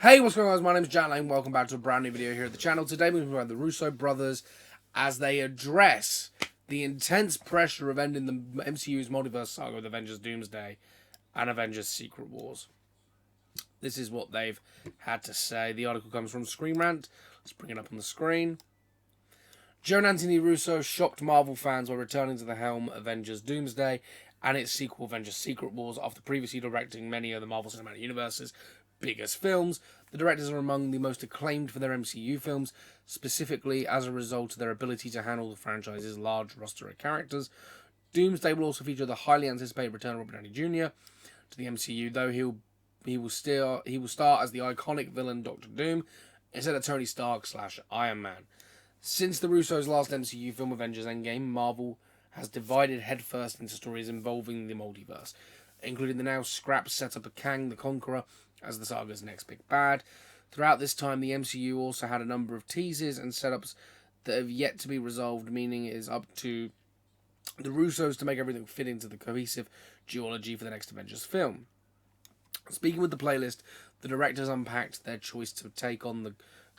Hey, what's going on guys? My name's Jack Lane. Welcome back to a brand new video here at the channel. Today we're talking about the Russo Brothers as they address the intense pressure of ending the MCU's multiverse saga with Avengers Doomsday and Avengers Secret Wars. This is what they've had to say. The article comes from Screen Rant. Let's bring it up on the screen. Joe and Anthony Russo shocked Marvel fans by returning to the helm Avengers Doomsday and its sequel Avengers Secret Wars after previously directing many of the Marvel Cinematic Universe's biggest films. The directors are among the most acclaimed for their MCU films, specifically as a result of their ability to handle the franchise's large roster of characters. Doomsday will also feature the highly anticipated return of Robert Downey Jr. to the MCU, though he will star as the iconic villain Doctor Doom instead of Tony Stark / Iron Man. Since the Russos' last MCU film, Avengers Endgame, Marvel has divided headfirst into stories involving the multiverse, including the now scrapped setup of Kang the Conqueror as the saga's next big bad. Throughout this time, the MCU also had a number of teases and setups that have yet to be resolved, meaning it is up to the Russos to make everything fit into the cohesive duology for the next Avengers film. Speaking with the playlist, the directors unpacked their choice to take on the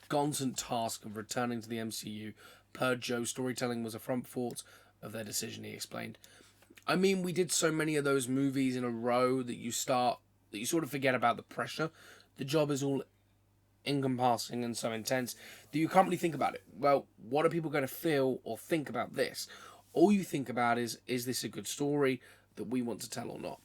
daunting task of returning to the MCU. Per Joe, storytelling was a front thought of their decision, he explained. I mean, we did so many of those movies in a row that you sort of forget about the pressure. The job is all encompassing and so intense that you can't really think about it. Well, what are people going to feel or think about this? All you think about is this a good story that we want to tell or not?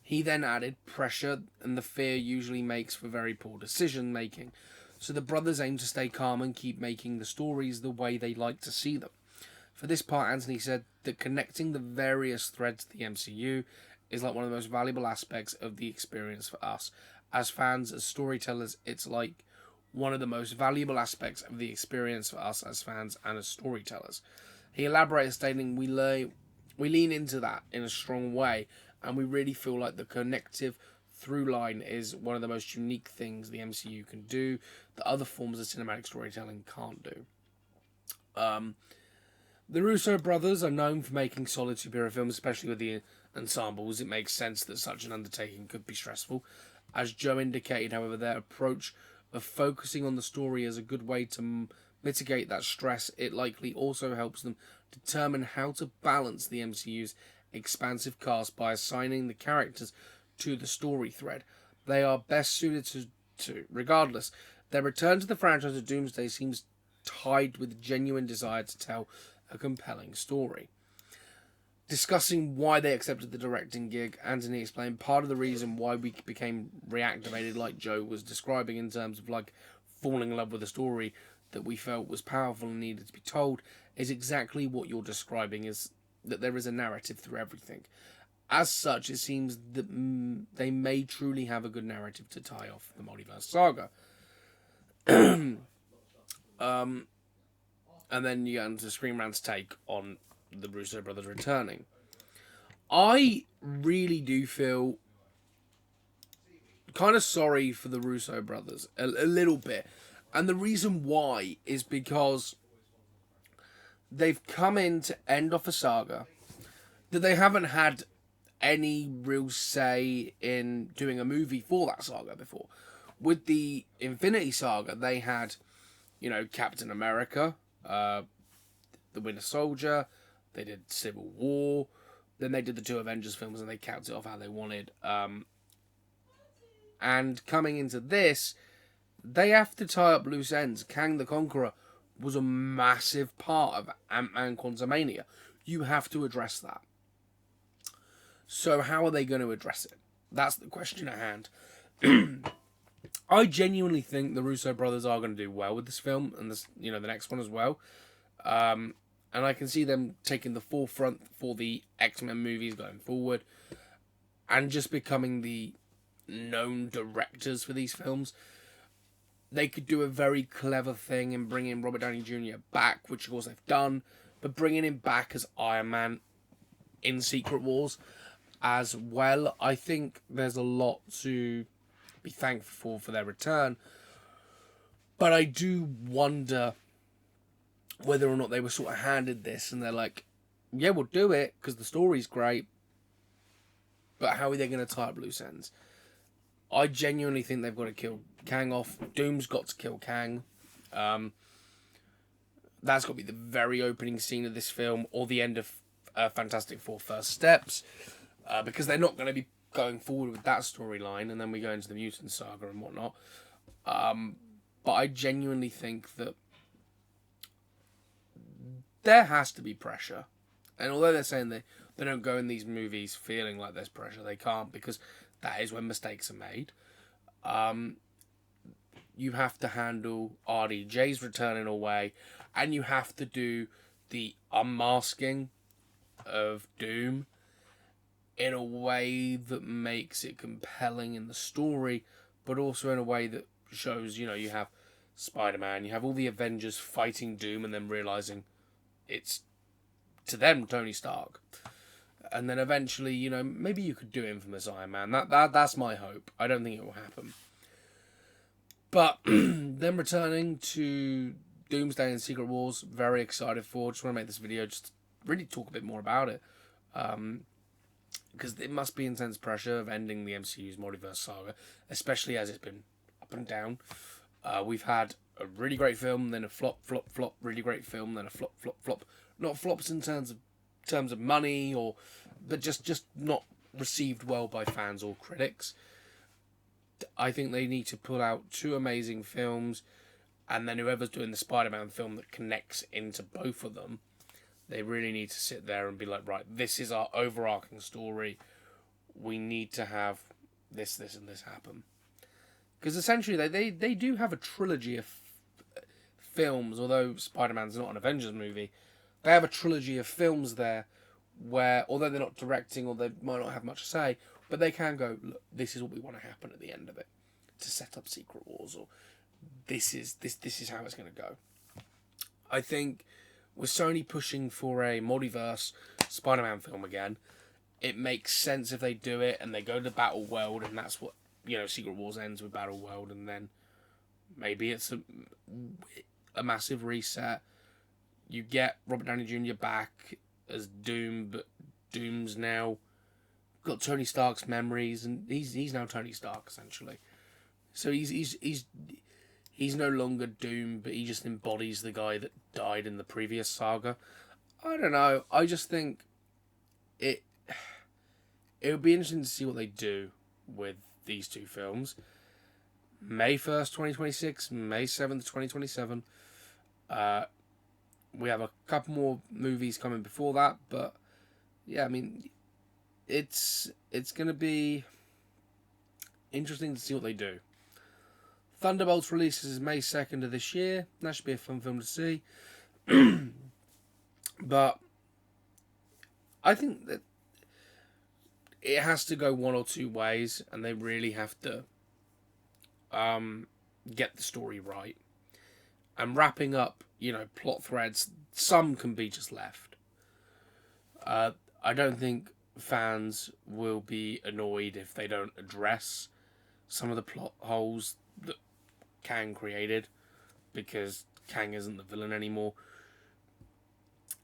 He then added, pressure and the fear usually makes for very poor decision making. So the brothers aim to stay calm and keep making the stories the way they like to see them. For this part, Anthony said that connecting the various threads to the MCU is like one of the most valuable aspects of the experience for us. As fans, as storytellers, it's like one of the most valuable aspects of the experience for us as fans and as storytellers. He elaborated, stating, we lean into that in a strong way, and we really feel like the connective through line is one of the most unique things the MCU can do that other forms of cinematic storytelling can't do. The Russo brothers are known for making solid superhero films, especially with the ensembles. It makes sense that such an undertaking could be stressful. As Joe indicated, however, their approach of focusing on the story is a good way to mitigate that stress. It likely also helps them determine how to balance the MCU's expansive cast by assigning the characters to the story thread they are best suited to. Regardless, their return to the franchise of Doomsday seems tied with a genuine desire to tell a compelling story. Discussing why they accepted the directing gig, Anthony explained part of the reason why we became reactivated, like Joe was describing, in terms of like falling in love with a story that we felt was powerful and needed to be told, is exactly what you're describing, is that there is a narrative through everything. As such, it seems that they may truly have a good narrative to tie off the multiverse saga. And then you get into Screen Rant's take on the Russo brothers returning. I really do feel kind of sorry for the Russo brothers, a little bit. And the reason why is because they've come in to end off a saga that they haven't had any real say in doing a movie for that saga before. With the Infinity Saga, they had, Captain America, the Winter Soldier, they did Civil War, then they did the two Avengers films and they capped it off how they wanted. And coming into this, they have to tie up loose ends. Kang the Conqueror was a massive part of Ant-Man Quantumania. You have to address that. So how are they going to address it? That's the question at hand. I genuinely think the Russo brothers are going to do well with this film and this, the next one as well. And I can see them taking the forefront for the X-Men movies going forward and just becoming the known directors for these films. They could do a very clever thing in bringing Robert Downey Jr. back, which of course they've done, but bringing him back as Iron Man in Secret Wars as well. I think there's a lot to be thankful for their return, but I do wonder whether or not they were sort of handed this and they're like, yeah, we'll do it because the story's great, but how are they going to tie up loose ends? I genuinely think they've got to kill Kang off. Doom's got to kill Kang. That's got to be the very opening scene of this film, or the end of Fantastic Four First Steps, because they're not going to be going forward with that storyline, and then we go into the Mutant Saga and whatnot. But I genuinely think that there has to be pressure. And although they're saying they don't go in these movies feeling like there's pressure, they can't, because that is when mistakes are made. You have to handle RDJ's return in a way, and you have to do the unmasking of Doom in a way that makes it compelling in the story, but also in a way that shows, you have Spider-Man, you have all the Avengers fighting Doom and then realising it's, to them, Tony Stark. And then eventually, maybe you could do Infamous Iron Man. That's my hope. I don't think it will happen. But them returning to Doomsday and Secret Wars, very excited for. Just want to make this video just to really talk a bit more about it. Because it must be intense pressure of ending the MCU's multiverse saga, especially as it's been up and down. We've had a really great film, then a flop, flop, flop, really great film, then a flop, flop, flop. Not flops in terms of money, but just not received well by fans or critics. I think they need to pull out 2 amazing films, and then whoever's doing the Spider-Man film that connects into both of them, they really need to sit there and be like, right, this is our overarching story. We need to have this, and this happen. Because essentially, they do have a trilogy of films, although Spider-Man's not an Avengers movie. They have a trilogy of films there where, although they're not directing or they might not have much to say, but they can go, look, this is what we want to happen at the end of it to set up Secret Wars, or this is how it's going to go. I think with Sony pushing for a multiverse Spider-Man film again, it makes sense if they do it and they go to Battle World, and that's what, Secret Wars ends with Battle World, and then maybe it's a massive reset. You get Robert Downey Jr. back as Doom, but Doom's now got Tony Stark's memories, and he's now Tony Stark essentially. So he's no longer Doom, but he just embodies the guy that died in the previous saga. I don't know. I just think it would be interesting to see what they do with these 2 films. May 1st, 2026, May 7th, 2027. We have a couple more movies coming before that, but yeah, I mean, it's going to be interesting to see what they do. Thunderbolts releases May 2nd of this year. That should be a fun film to see. But I think that it has to go one or 2 ways, and they really have to get the story right. And wrapping up, plot threads, some can be just left. I don't think fans will be annoyed if they don't address some of the plot holes that Kang created, because Kang isn't the villain anymore.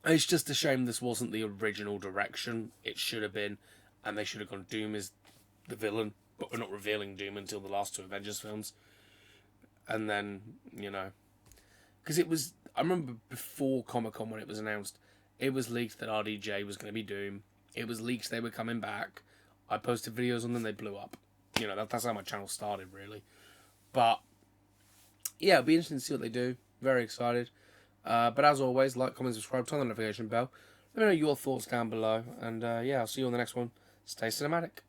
It's just a shame this wasn't the original direction it should have been, and they should have gone Doom is the villain, but we're not revealing Doom until the last 2 Avengers films. And then, because it was, I remember before Comic-Con when it was announced, it was leaked that RDJ was going to be Doom. It was leaked they were coming back. I posted videos on them, they blew up. That's how my channel started, really. But yeah, it'll be interesting to see what they do. Very excited. But as always, like, comment, subscribe, turn on the notification bell. Let me know your thoughts down below. And yeah, I'll see you on the next one. Stay cinematic.